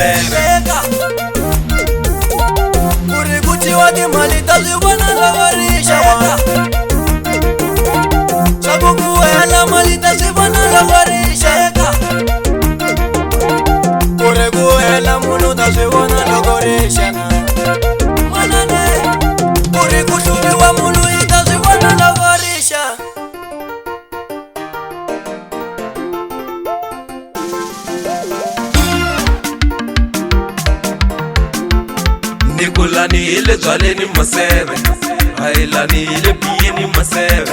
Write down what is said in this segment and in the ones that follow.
maseve kuri kutiwa timali ta swi vona lava rixaka swa ku ku hela mali ta swi vona lava rixaka kuri ku hela munhu ta swi vona loko rixana manane kuri ku hluriwa munhu i ta swi vona lava rixa Nikulani ile dzwaleni maseve Hailani ile biyeni maseve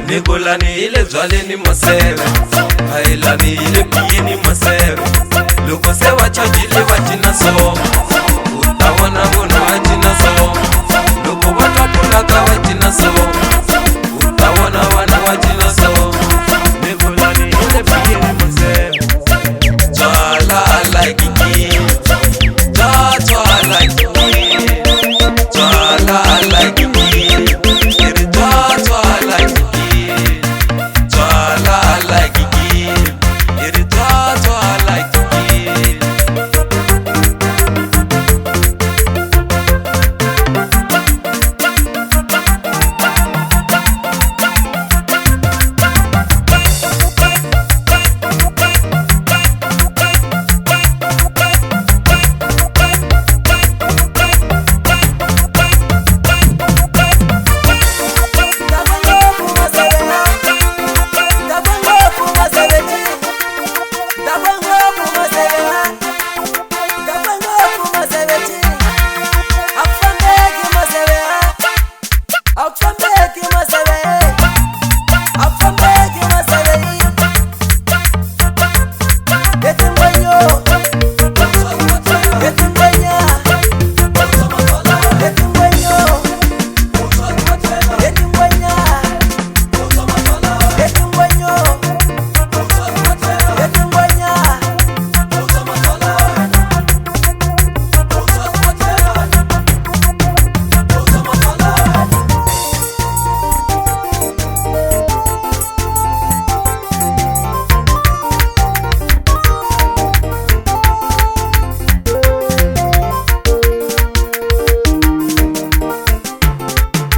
Nikulani ile dzwaleni maseve Hailani ile biyeni maseve Loko se wachajile wachina soma Utawona muna wachina soma Loko watapulaka wachina soma Utawona wana wachina soma Nikulani ile biyeni maseve Twala like it That's all I like it Twala like it That's all I like it Twala like it That's all I like it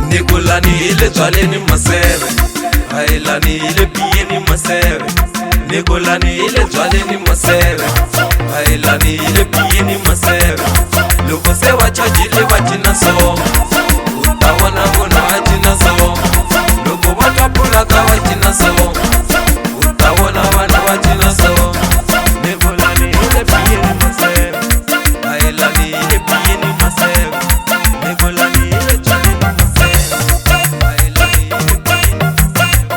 Nikulani ile dzwaleni maseve Hailani ile biyeni maseve Nikulani ile dzwaleni maseve Hailani ile biyeni maseve Loko se wachajile wachina soma Utawona muna wachina soma Loko watapulaka wachina soma Utawona wana wachina soma Nikulani ile biyeni maseve Hailani ile biyeni maseve Nikulani ile dzwaleni maseve Hailani ile biyeni maseve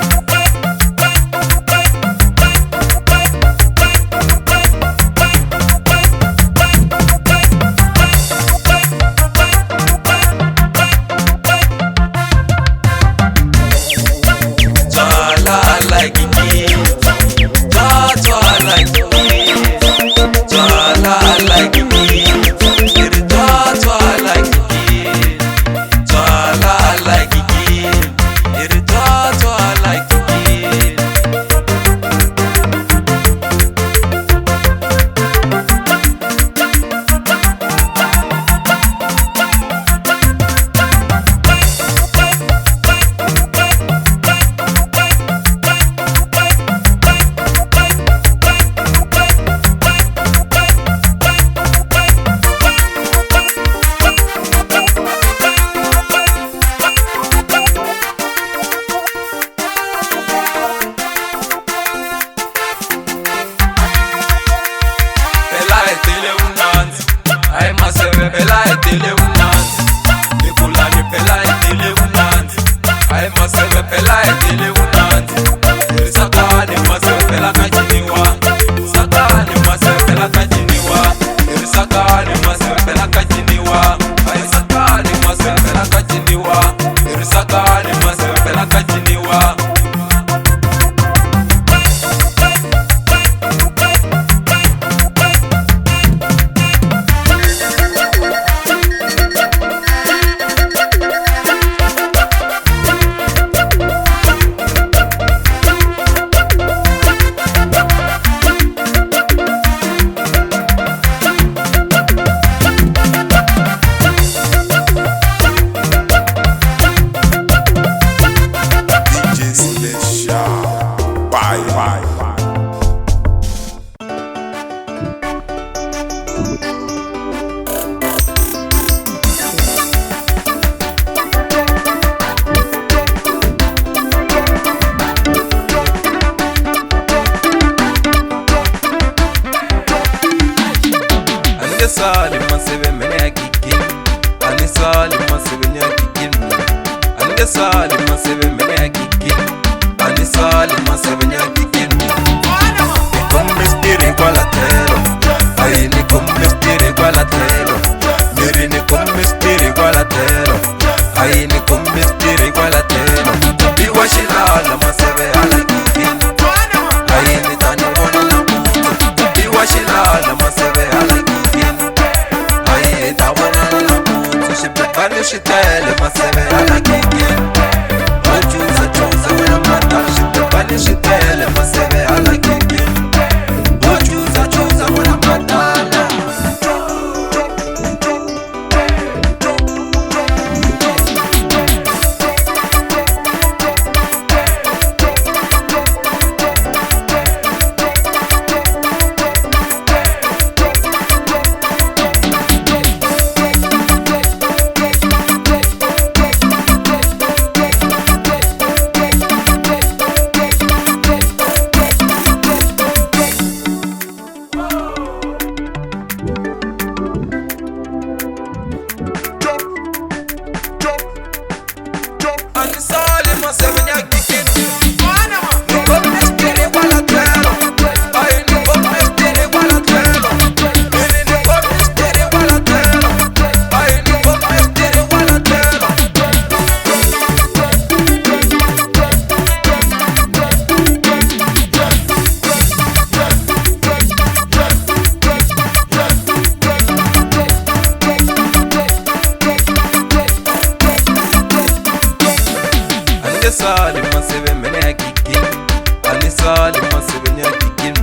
Andesali masebe mene ya kikin, andesali masebe nya kikin. Ni come stire kwa la tero, ay ni come stire kwa la tero. Miri ni come stire kwa la tero, ay ni come stire kwa la tero. Biwa shilala masebe ala kikin, ay ni tani wana na mutu. Biwa shilala masebe ala kikin, ay ta wana na mutu. Shibekani shitele masebe ala kikin. Choose when I'm not done. Shibekani shitele masebe ala kikin. Choose when I'm not done. Andesali masebe nya kikin. Ni come stire kwa la tero, ay ni come stire kwa la tero. Miri ni come stire kwa la tero, ay ni come stire kwa la tero. Andesali masebe mene ya kikin, andesali masebe nya kikin.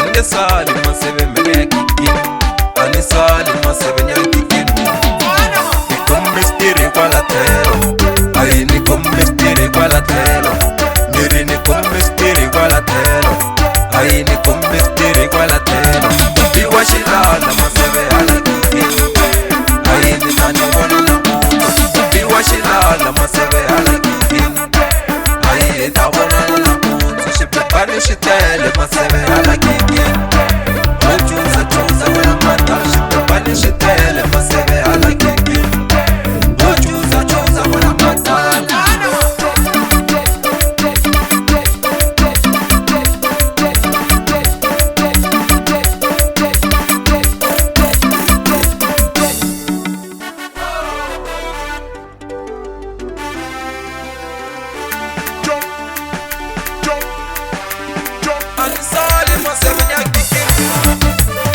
Andesali masebe mene ya kikin, andesali masebe nya kikin. Ni come stire kwa la tero, ay ni come stire kwa la tero. Miri ni come stire kwa la tero, ay ni come stire kwa la tero. Biwa shilala masebe ala kikin, ay ni tani wana na mutu. Biwa shilala masebe ala kikin, ay ta wana na mutu. Shibekani shitele masebe ala kikin. Choose when I'm not done. Shibekani shitele masebe ala kikin. Choose when I'm not done. Andesali masebe nya kikin.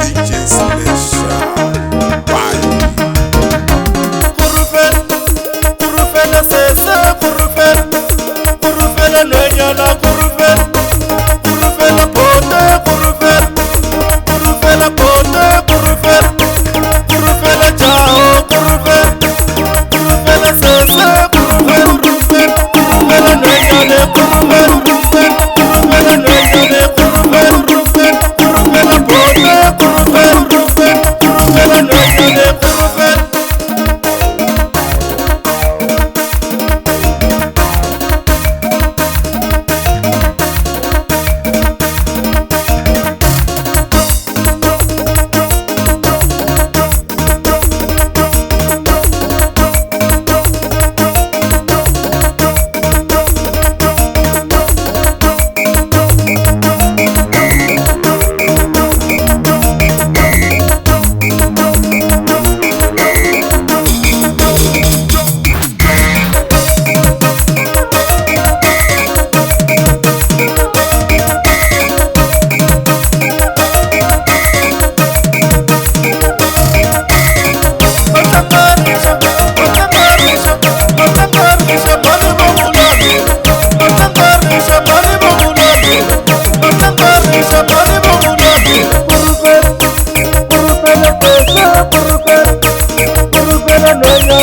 DJ Special Kurufel, kurufel, sesa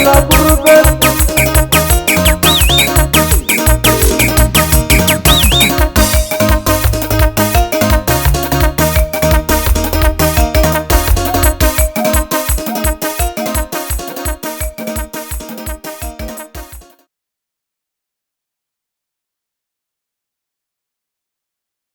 la